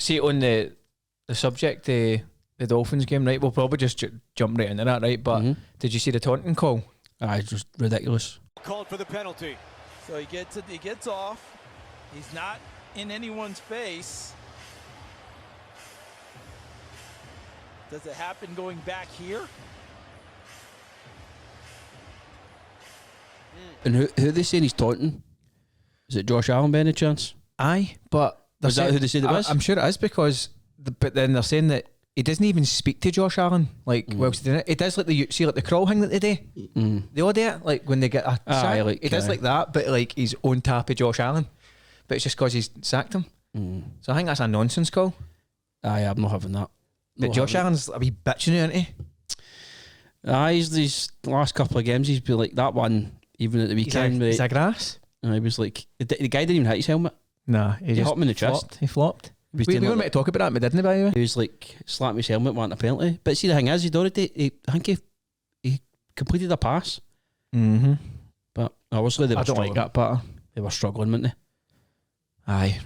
See, on the subject, the Dolphins game, right? We'll probably just jump right into that, right? But did you see the taunting call? It's just ridiculous. Called for the penalty. So he gets off. He's not in anyone's face. Does it happen going back here? And who are they saying he's taunting? Is it Josh Allen by any chance? Aye, but Is that who they said it was? I'm sure it is, because but then they're saying that he doesn't even speak to Josh Allen whilst doing it. He does like the crawl thing that they do. They all do it, like when they get a sack. He does like that, but like he's on top of Josh Allen. But it's just because he's sacked him. So I think that's a nonsense call. I'm not having that. But Josh Allen's a wee bitch in it, isn't he? He's these last couple of games, he's been like that one, even at the weekend. He's a grass. He was like, the guy didn't even hit his helmet. Nah, he just hit him in the chest. He flopped. We were meant to talk about that, but didn't he, by the way? He was like, slapped his helmet, wanting a penalty. But see, the thing is, I think he completed a pass. But obviously they were I don't like that part. They were struggling, weren't they? Aye.